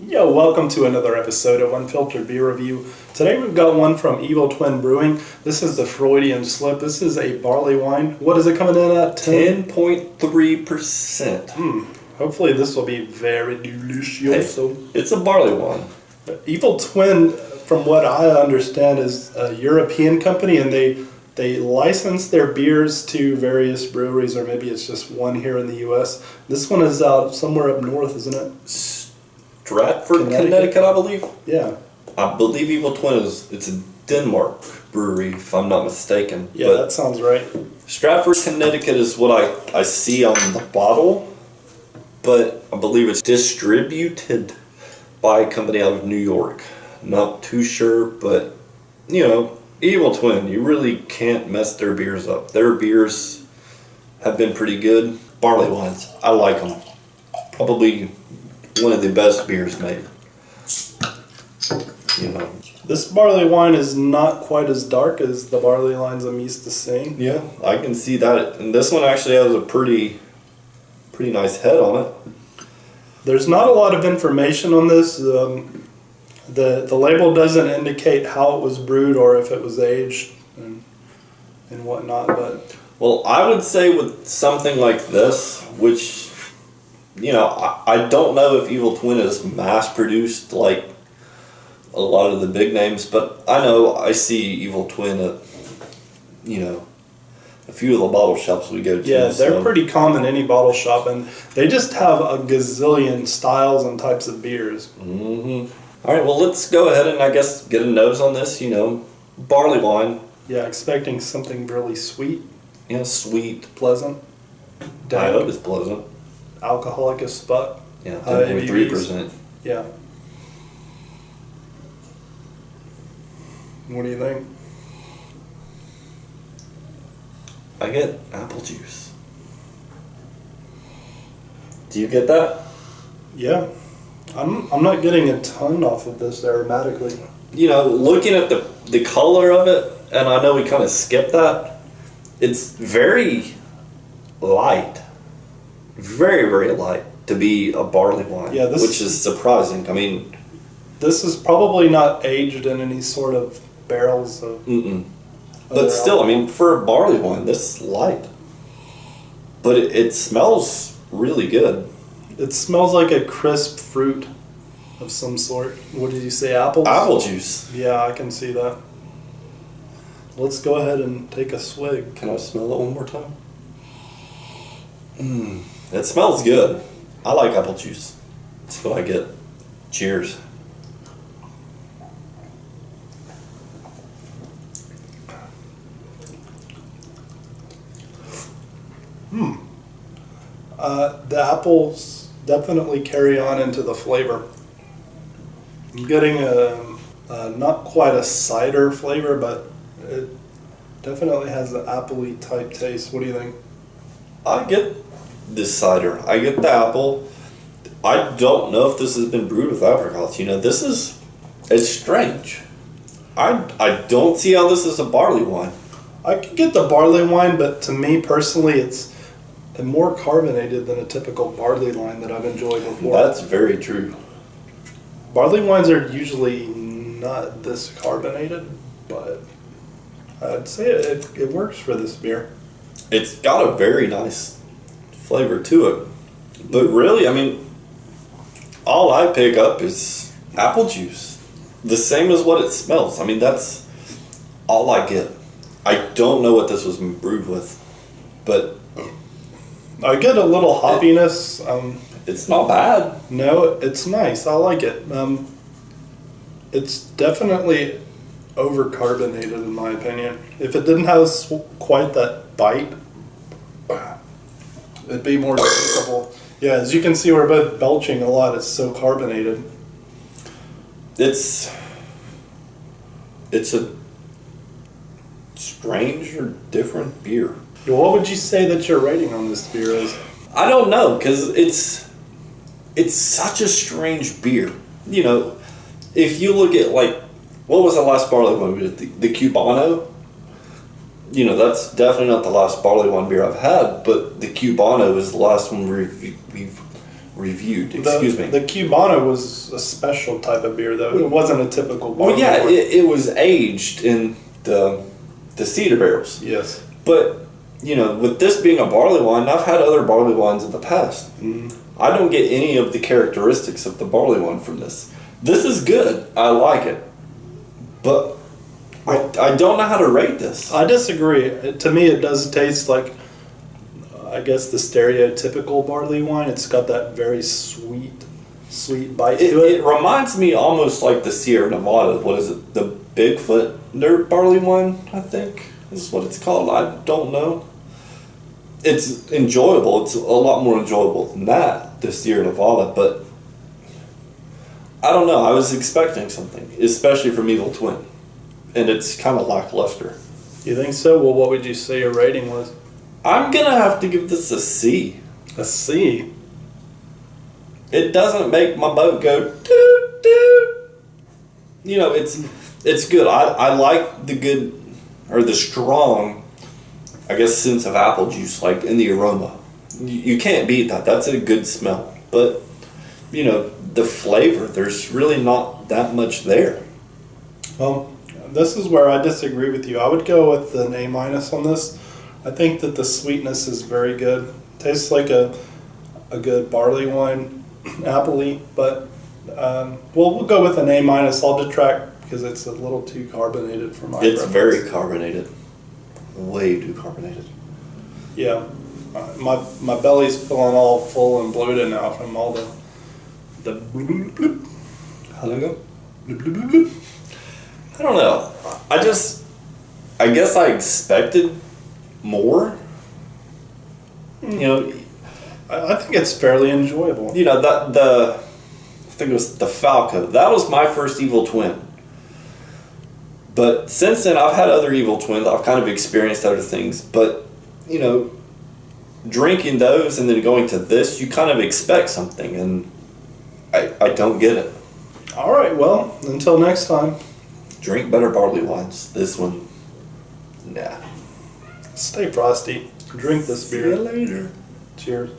Yo, welcome to another episode of Unfiltered Beer Review. Today we've got one from EvilTwin Brewing. This is the Freudian slip. This is a barley wine. What is it coming in at? 10.3%. Hopefully this will be very delicious. Hey, it's a barley wine. EvilTwin, from what I understand, is a European company, and they license their beers to various breweries, or maybe it's just one here in the U.S. This one is out somewhere up north, isn't it? Stratford, Connecticut, I believe. Yeah. I believe EvilTwin it's a Denmark brewery, if I'm not mistaken. Yeah, but that sounds right. Stratford, Connecticut is what I see on the bottle, but I believe it's distributed by a company out of New York. Not too sure, but EvilTwin, you really can't mess their beers up. Their beers have been pretty good. Barley wines, I like them. Probably one of the best beers made. This barley wine is not quite as dark as the barley wines I'm used to seeing. Yeah, I can see that. And this one actually has a pretty nice head on it. There's not a lot of information on this. The label doesn't indicate how it was brewed or if it was aged and whatnot. But well, I would say with something like this, which I don't know if EvilTwin is mass produced like a lot of the big names, but I see EvilTwin at a few of the bottle shops we go to. Yeah, they're pretty common in any bottle shop, and they just have a gazillion styles and types of beers. Mm-hmm. All right, well, let's go ahead and I guess get a nose on this. Barley wine. Yeah, expecting something really sweet. Yeah, sweet, pleasant. I hope it's pleasant. Alcoholic as fuck. Yeah, 10.3%. Yeah. What do you think? I get apple juice. Do you get that? Yeah. I'm not getting a ton off of this aromatically. Looking at the color of it, and I know we kind of skipped that, it's very light. Very, very light to be a barley wine, which is surprising. I mean, this is probably not aged in any sort of barrels of... But still, for a barley wine, this is light. But it smells really good. It smells like a crisp fruit of some sort. What did you say, apples? Apple juice. Yeah, I can see that. Let's go ahead and take a swig. Can I smell it one more time? It smells good. I like apple juice. That's what I get. Cheers. The apples definitely carry on into the flavor. I'm getting not quite a cider flavor, but it definitely has an appley type taste. What do you think? I get this cider. I get the apple. I don't know if this has been brewed with apricots. It's strange. I don't see how this is a barley wine. I could get the barley wine, but to me personally, it's more carbonated than a typical barley wine that I've enjoyed before. That's very true. Barley wines are usually not this carbonated, but I'd say it works for this beer. It's got a very nice flavor to it. But really, all I pick up is apple juice. The same as what it smells. That's all I get. I don't know what this was brewed with, but I get a little hoppiness. It's not bad. No, it's nice. I like it. It's definitely over-carbonated in my opinion. If it didn't have quite that bite, it'd be more drinkable. Yeah, as you can see, we're both belching a lot. It's so carbonated. It's a strange or different beer. What would you say that your rating on this beer is? I don't know, because it's such a strange beer. If you look at what was the last barley wine we did? The Cubano? That's definitely not the last barley wine beer I've had, but the Cubano is the last one we've reviewed. Excuse me. The Cubano was a special type of beer, though. It wasn't a typical barley Well, yeah, wine. it was aged in the cedar barrels. Yes. But, with this being a barley wine, I've had other barley wines in the past. I don't get any of the characteristics of the barley wine from this. This is good. I like it. But I don't know how to rate this. I disagree. To me, it does taste like, I guess, the stereotypical barley wine. It's got that very sweet bite to it. It reminds me almost like the Sierra Nevada. What is it? The Bigfoot dirt barley wine, I think, is what it's called. I don't know. It's enjoyable. It's a lot more enjoyable than that, the Sierra Nevada, but I don't know. I was expecting something, especially from EvilTwin, and it's kind of lackluster. You think so? Well, what would you say your rating was? I'm going to have to give this a C. A C. It doesn't make my boat go toot toot. It's good. I like the good, or the strong, I guess, sense of apple juice, like in the aroma. You can't beat that. That's a good smell. But, the flavor, there's really not that much there. Well, this is where I disagrey with you. I would go with an A- on this. I think that the sweetness is very good. Tastes like a good barley wine, appley, but we'll go with an A-. I'll detract because it's a little too carbonated for my It's preference. very carbonated. Way too carbonated. Yeah. My belly's feeling all full and bloated now from all the bloop, bloop, How do I go? bloop, bloop, bloop, bloop. I don't know. I guess I expected more. I think it's fairly enjoyable. I think it was the Falco. That was my first EvilTwin. But since then, I've had other EvilTwins. I've kind of experienced other things. But, drinking those and then going to this, you kind of expect something. And I don't get it. All right, well, until next time, Drink better barley wines. This one, nah. stay frosty. Drink this See beer. you later. Cheers.